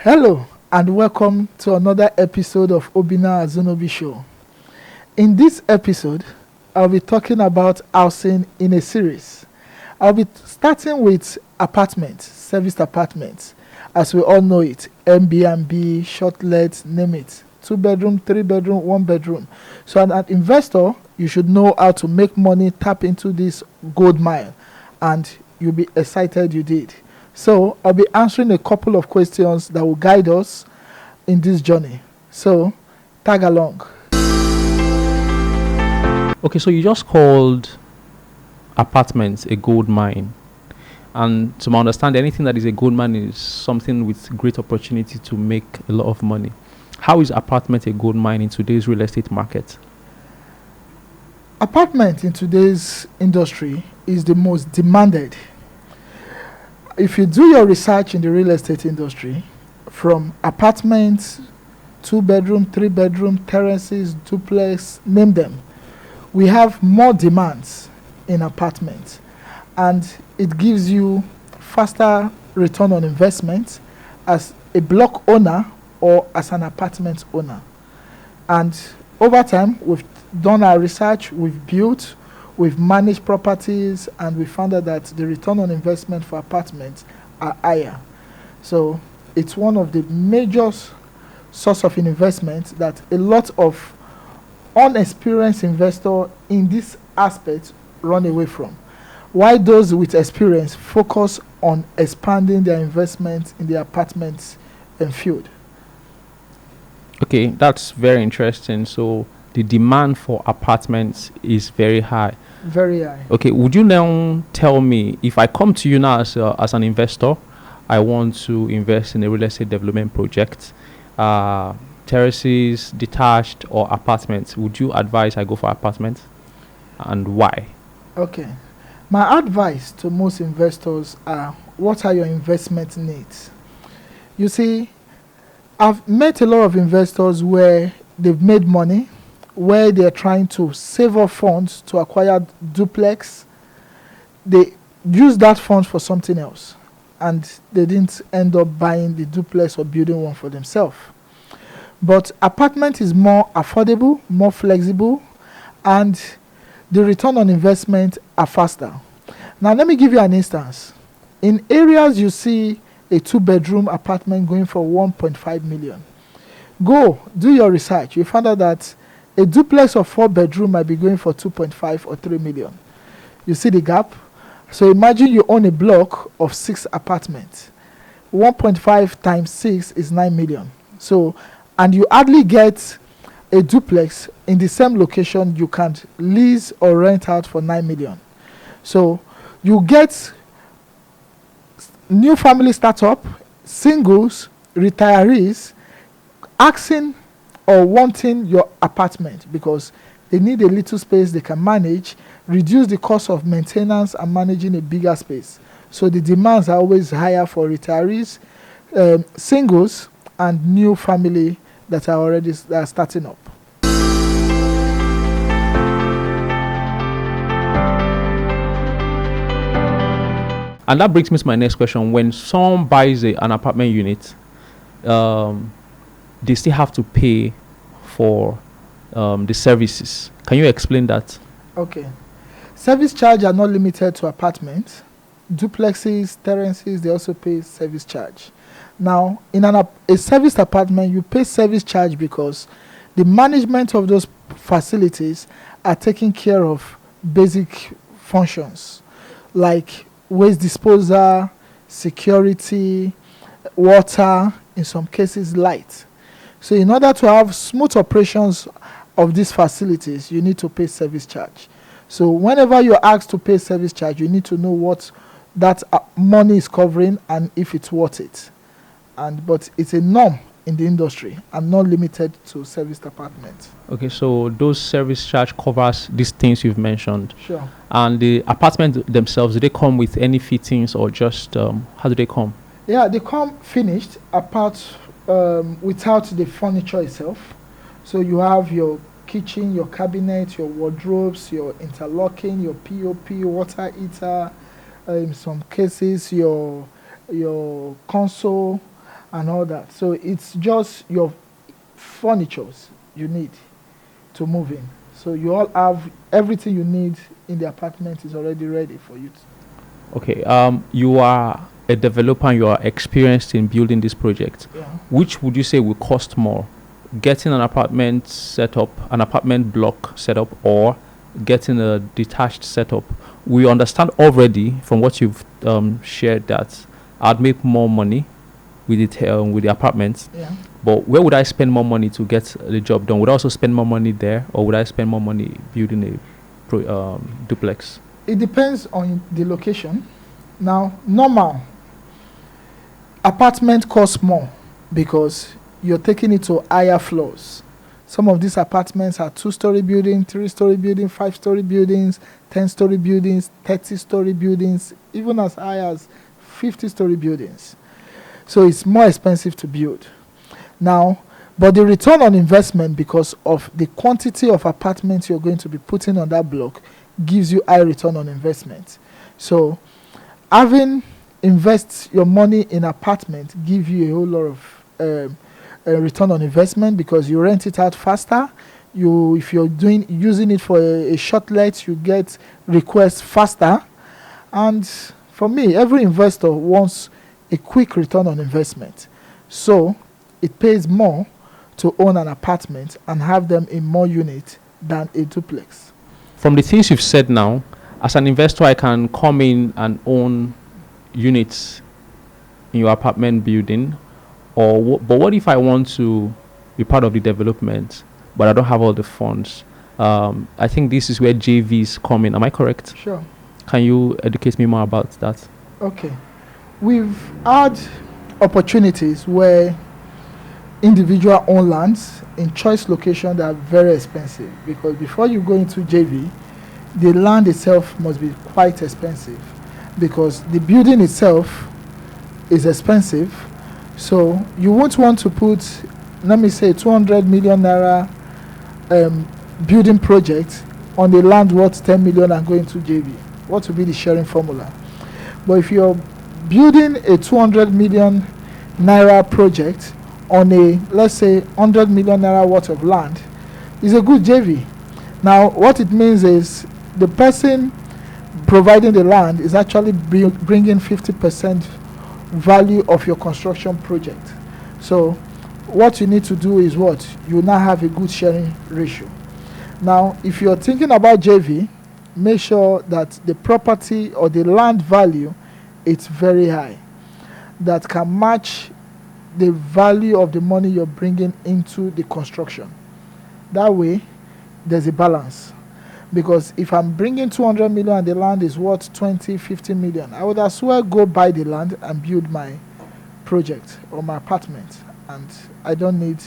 Hello and welcome to another episode of Obina Azunobi Show. In this episode, I'll be talking about housing in a series. I'll be starting with apartments, serviced apartments. As we all know it, Airbnb, short-let, name it. 2 bedroom, 3 bedroom, 1 bedroom. So as an investor, you should know how to make money, tap into this gold mine, and you'll be excited you did. So I'll be answering a couple of questions that will guide us in this journey. So tag along. Okay, so you just called apartments a gold mine. And to my understanding, anything that is a gold mine is something with great opportunity to make a lot of money. How is apartment a gold mine in today's real estate market? Apartment in today's industry is the most demanded. If you do your research in the real estate industry, from apartments, 2 bedroom, 3 bedroom, terraces, duplex, name them, we have more demands in apartments, and it gives you faster return on investment as a block owner or as an apartment owner. And over time, we've done our research, we've built, we've managed properties, and we found out that the return on investment for apartments are higher. So it's one of the major source of investment that a lot of unexperienced investors in this aspect run away from. While those with experience focus on expanding their investment in the apartments and field. Okay, that's very interesting. So the demand for apartments is very high. Very high. Okay, would you now tell me, if I come to you now as an investor, I want to invest in a real estate development project, terraces, detached or apartments, would you advise I go for apartments, and why? Okay. My advice to most investors are, what are your investment needs? You see, I've met a lot of investors where they've made money, where they're trying to save up funds to acquire duplex. They use that funds for something else, and they didn't end up buying the duplex or building one for themselves. But apartment is more affordable, more flexible, and the return on investment are faster. Now let me give you an instance. In areas you see a 2 bedroom apartment going for 1.5 million. Go do your research. You find out that a duplex of 4 bedroom might be going for 2.5 or 3 million. You see the gap? So imagine you own a block of 6 apartments. 1.5 times 6 is 9 million. So, and you hardly get a duplex in the same location you can lease or rent out for 9 million. So you get new family startup, singles, retirees asking or wanting your apartment because they need a little space they can manage, reduce the cost of maintenance and managing a bigger space. So the demands are always higher for retirees, singles, and new family that are already starting up. And that brings me to my next question. When someone buys an apartment unit, they still have to pay for the services. Can you explain that? Okay. Service charge are not limited to apartments. Duplexes, terraces, they also pay service charge. Now, in a serviced apartment, you pay service charge because the management of those facilities are taking care of basic functions like waste disposal, security, water, in some cases light. So in order to have smooth operations of these facilities, you need to pay service charge. So whenever you're asked to pay service charge, you need to know what that money is covering and if it's worth it. But it's a norm in the industry and not limited to serviced apartments. Okay, so those service charge covers these things you've mentioned. Sure. And the apartment themselves, do they come with any fittings or just how do they come? Yeah, they come finished apart without the furniture itself. So you have your kitchen, your cabinet, your wardrobes, your interlocking, your POP, water heater, in some cases your console, and all that. So it's just your furnitures you need to move in. So you all have everything you need in the apartment is already ready for you. Okay. You are a developer and you are experienced in building this project. Yeah. Which would you say will cost more? Getting an apartment set up, an apartment block set up, or getting a detached setup? We understand already from what you've shared that I'd make more money with the apartments. Yeah. But where would I spend more money to get the job done? Would I also spend more money there, or would I spend more money building a duplex? It depends on the location. Now, normal apartment costs more because you're taking it to higher floors. Some of these apartments are 2-story building, 3-story building, 5-story buildings, 10-story buildings, 30-story buildings, even as high as 50-story buildings. So it's more expensive to build. Now, but the return on investment, because of the quantity of apartments you're going to be putting on that block, gives you high return on investment. So having invest your money in apartment give you a whole lot of return on investment, because you rent it out faster. If you're using it for a short let, you get requests faster. And for me, every investor wants a quick return on investment. So it pays more to own an apartment and have them in more units than a duplex. From the things you've said now, as an investor, I can come in and own units in your apartment building. But what if I want to be part of the development, but I don't have all the funds? I think this is where JVs come in. Am I correct? Sure. Can you educate me more about that? Okay. We've had opportunities where individual own lands in choice location that are very expensive, because before you go into JV, the land itself must be quite expensive, because the building itself is expensive. So you won't want to put, let me say, 200 million naira building project on the land worth 10 million and go into JV. What will be the sharing formula? But if you're building a 200 million naira project on a, let's say, 100 million naira worth of land, is a good JV. Now, what it means is the person providing the land is actually bringing 50% value of your construction project. So what you need to do is what? You now have a good sharing ratio. Now, if you're thinking about JV, make sure that the property or the land value is very high, that can match the value of the money you're bringing into the construction. That way, there's a balance. Because if I'm bringing 200 million and the land is worth 20, 50 million, I would as well go buy the land and build my project or my apartment. And I don't need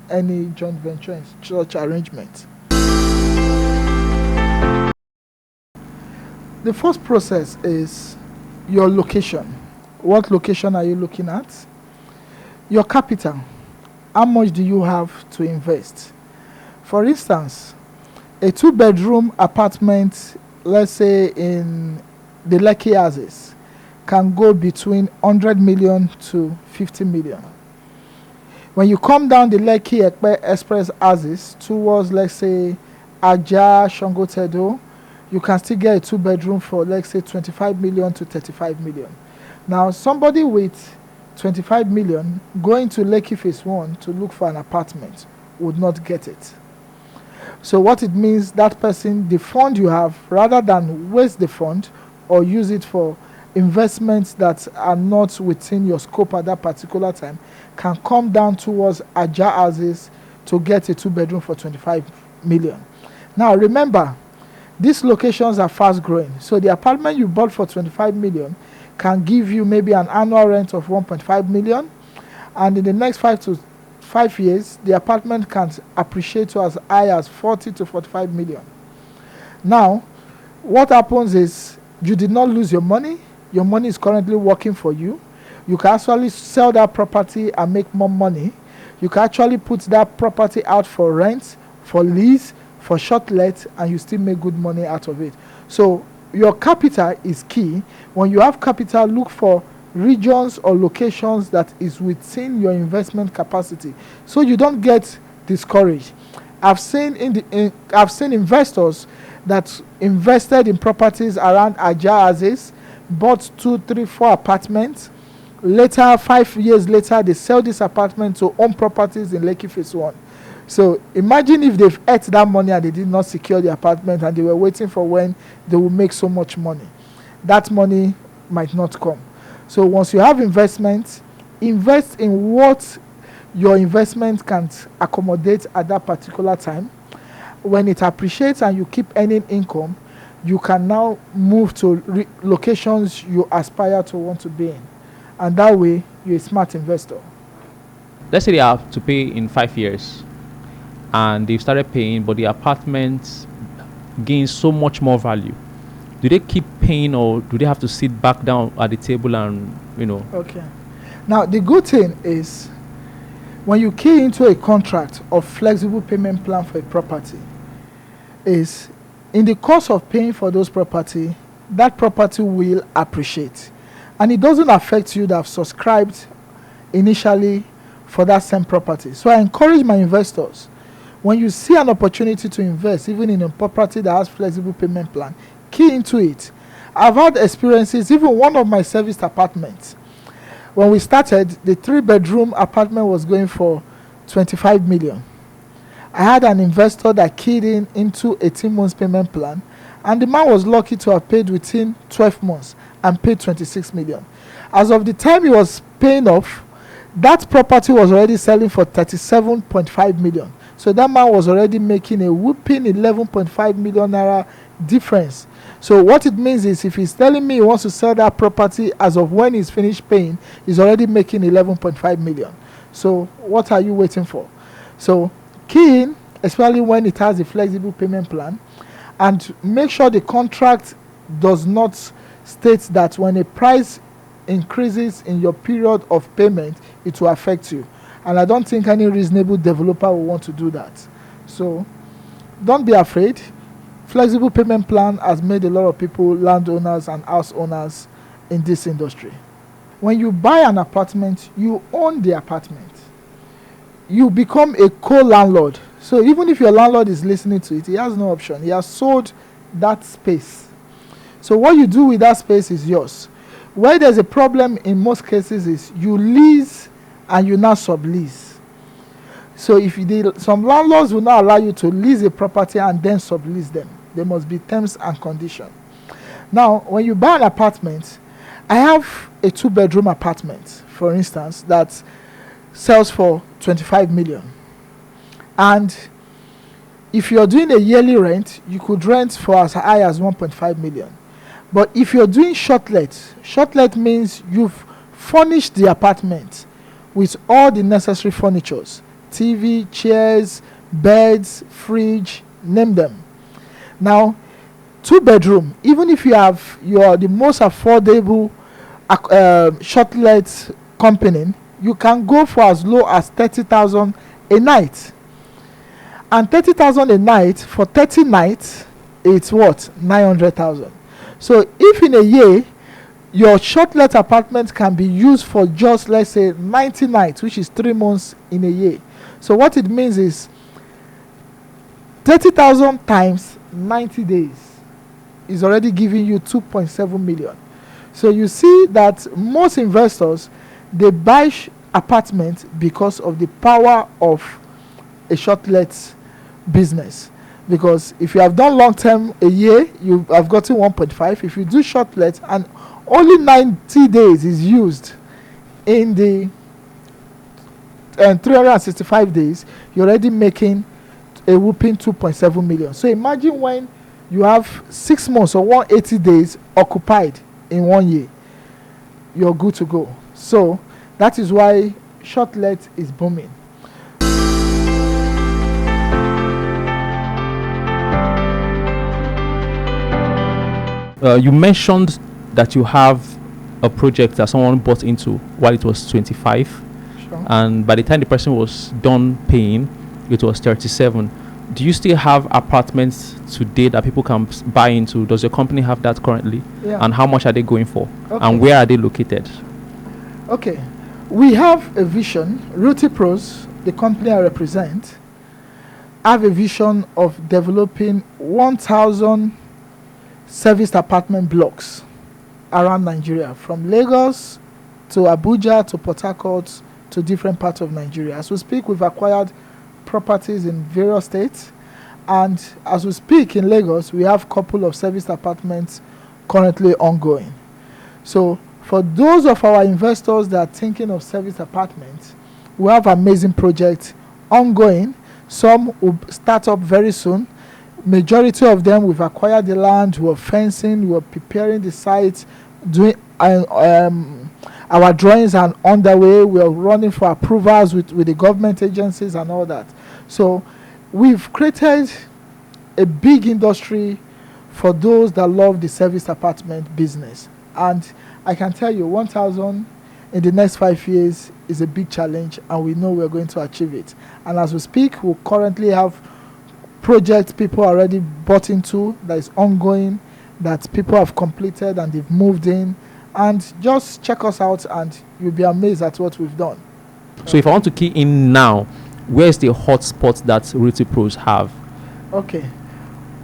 any joint venture in such arrangement. The first process is your location. What location are you looking at? Your capital. How much do you have to invest? For instance, a 2-bedroom apartment, let's say in the Lekki houses, can go between 100 million to 50 million. When you come down the Lekki Ekpe Express houses towards, let's say, Aja, Shangotedo, you can still get a 2-bedroom for, let's say, 25 million to 35 million. Now, somebody with 25 million going to Lekki Phase 1 to look for an apartment would not get it. So what it means, that person, the fund you have, rather than waste the fund or use it for investments that are not within your scope at that particular time, can come down towards Aja houses to get a 2-bedroom for 25 million. Now remember, these locations are fast growing. So the apartment you bought for 25 million can give you maybe an annual rent of 1.5 million. And in the next 5 years, the apartment can appreciate to as high as 40 to 45 million. Now, what happens is you did not lose your money. Your money is currently working for you. You can actually sell that property and make more money. You can actually put that property out for rent, for lease, for short let, and you still make good money out of it. So your capital is key. When you have capital, look for regions or locations that is within your investment capacity, so you don't get discouraged. I've seen investors that invested in properties around Ajah, bought 2, 3, 4 apartments. Later, 5 years later, they sell this apartment to own properties in Lekki Phase 1. So imagine if they've ate that money and they did not secure the apartment and they were waiting for when they will make so much money. That money might not come. So once you have investments, invest in what your investment can accommodate at that particular time. When it appreciates and you keep earning income, you can now move to locations you aspire to want to be in. And that way, you're a smart investor. Let's say they have to pay in 5 years and they've started paying, but the apartment gains so much more value. Do they keep paying, or do they have to sit back down at the table and, Okay. Now, the good thing is when you key into a contract of flexible payment plan for a property, is in the course of paying for those property, that property will appreciate. And it doesn't affect you that have subscribed initially for that same property. So I encourage my investors, when you see an opportunity to invest, even in a property that has flexible payment plan, key into it. I've had experiences, even one of my serviced apartments. When we started, the 3-bedroom apartment was going for 25 million. I had an investor that keyed into 18 months payment plan, and the man was lucky to have paid within 12 months and paid 26 million. As of the time he was paying off, that property was already selling for 37.5 million. So that man was already making a whooping 11.5 million naira difference. So what it means is, if he's telling me he wants to sell that property as of when he's finished paying, he's already making 11.5 million. So what are you waiting for? So key in, especially when it has a flexible payment plan, and make sure the contract does not state that when a price increases in your period of payment, it will affect you. And I don't think any reasonable developer will want to do that. So don't be afraid. Flexible payment plan has made a lot of people landowners and house owners in this industry. When you buy an apartment, you own the apartment. You become a co-landlord. So even if your landlord is listening to it, he has no option. He has sold that space. So what you do with that space is yours. Where there's a problem in most cases is you lease and you now sublease. So if some landlords will not allow you to lease a property and then sublease them. There must be terms and conditions. Now, when you buy an apartment, I have a 2-bedroom apartment, for instance, that sells for 25 million. And if you're doing a yearly rent, you could rent for as high as 1.5 million. But if you're doing short-let means you've furnished the apartment with all the necessary furnitures, TV, chairs, beds, fridge, name them. Now, 2-bedroom, even if you are the most affordable short-let company, you can go for as low as 30,000 a night. And 30,000 a night for 30 nights, it's what? 900,000. So if in a year, your short-let apartment can be used for just, let's say, 90 nights, which is 3 months in a year. So what it means is 30,000 times 90 days is already giving you 2.7 million. So you see that most investors, they buy apartments because of the power of a short-let business. Because if you have done long-term a year, you have gotten 1.5. If you do short-let and only 90 days is used in the 365 days, you're already making a whooping 2.7 million. So imagine when you have 6 months or 180 days occupied in 1 year, you're good to go. So that is why short-let is booming. You mentioned that you have a project that someone bought into while it was 25, Sure. and by the time the person was done paying, it was 37. Do you still have apartments today that people can buy into? Does your company have that currently? Yeah. And how much are they going for? Okay. And where are they located? Okay, we have a vision. Realty Pros, the company I represent, have a vision of developing 1,000 serviced apartment blocks around Nigeria, from Lagos to Abuja to Port Harcourt to different parts of Nigeria. As we speak, we've acquired properties in various states, and as we speak in Lagos, we have a couple of serviced apartments currently ongoing. So for those of our investors that are thinking of serviced apartments, we have amazing projects ongoing. Some will start up very soon. Majority of them, we've acquired the land, we're fencing, we're preparing the site, doing our drawings are underway. We're running for approvals with the government agencies and all that. So we've created a big industry for those that love the service apartment business. And I can tell you, 1,000 in the next 5 years is a big challenge, and we know we're going to achieve it. And as we speak, we currently have projects people already bought into that is ongoing, that people have completed and they've moved in. And just check us out and you'll be amazed at what we've done. So if I want to key in now, where's the hotspot that Realty Pros have? Okay.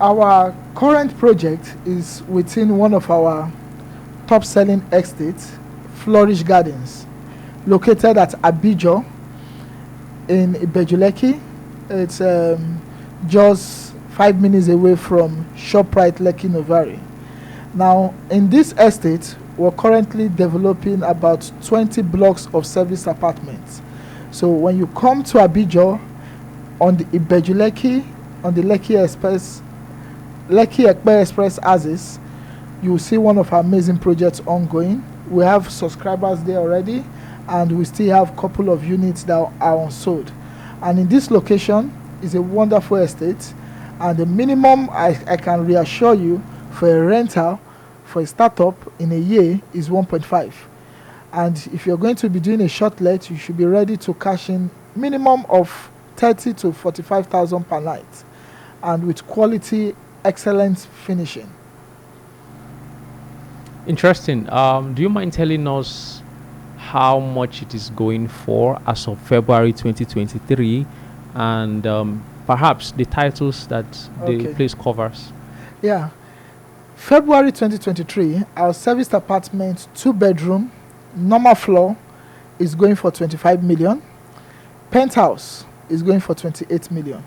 Our current project is within one of our top-selling estates, Flourish Gardens, located at Abijo in Ibejuleki. It's just 5 minutes away from ShopRite Lekki Novari. Now, in this estate, we're currently developing about 20 blocks of service apartments. So when you come to Abijo on the Ibejuleki, on the Lekki Ekpe Express axis, you will see one of our amazing projects ongoing. We have subscribers there already, and we still have a couple of units that are unsold. And in this location is a wonderful estate, and the minimum I can reassure you for a rental for a startup in a year is 1.5. And if you're going to be doing a short let, you should be ready to cash in minimum of 30 to 45,000 per night, and with quality, excellent finishing. Interesting. Do you mind telling us how much it is going for as of February 2023, and perhaps the titles that the place covers? Yeah. February 2023, our serviced apartment, 2-bedroom, normal floor, is going for 25 million. Penthouse is going for 28 million.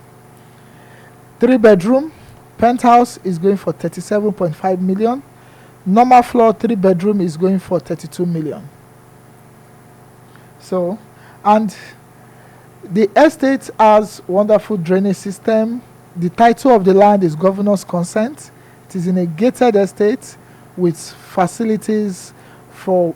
3-bedroom, penthouse is going for 37.5 million. Normal floor, 3-bedroom is going for 32 million. So, and the estate has wonderful drainage system. The title of the land is governor's consent. It is in a gated estate with facilities for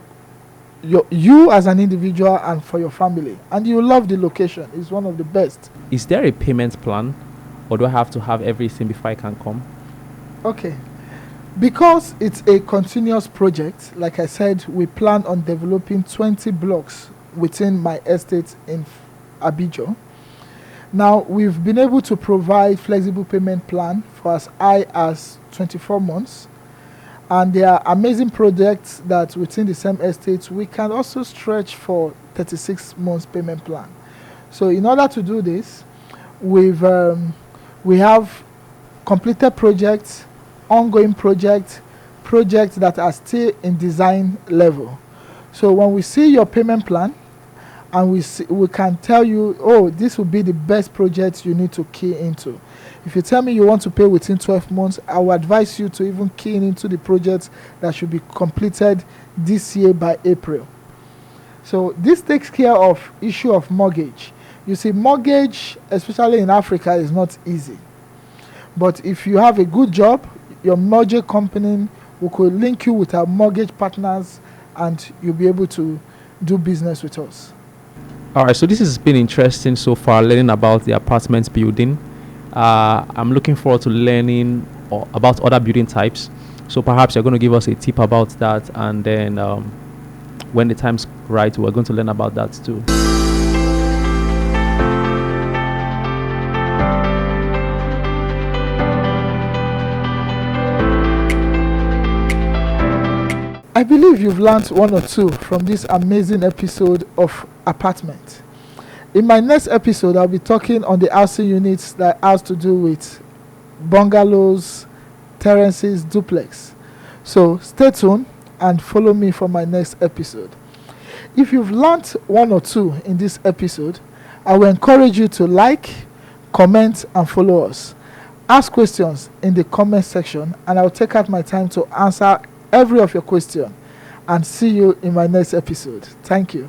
you as an individual and for your family. And you love the location. It's one of the best. Is there a payment plan, or do I have to have everything before I can come? Okay. Because it's a continuous project, like I said, we plan on developing 20 blocks within my estate in Abijo. Now, we've been able to provide flexible payment plan for as high as 24 months. And there are amazing projects that within the same estate, we can also stretch for 36 months payment plan. So in order to do this, we have completed projects, ongoing projects that are still in design level. So when we see your payment plan, and we can tell you, oh, this will be the best project you need to key into. If you tell me you want to pay within 12 months, I will advise you to even key into the projects that should be completed this year by April. So this takes care of issue of mortgage. You see, mortgage, especially in Africa, is not easy. But if you have a good job, your mortgage company will could link you with our mortgage partners, and you'll be able to do business with us. All right, so this has been interesting so far, learning about the apartment building. I'm looking forward to learning about other building types. So perhaps you're going to give us a tip about that, and then when the time's right, we're going to learn about that too. I believe you've learned one or two from this amazing episode of Apartment. In my next episode, I'll be talking on the housing units that has to do with bungalows, terraces, duplex. So stay tuned and follow me for my next episode. If you've learned one or two in this episode, I will encourage you to like, comment, and follow us. Ask questions in the comment section, and I'll take out my time to answer every of your question. And see you in my next episode. Thank you.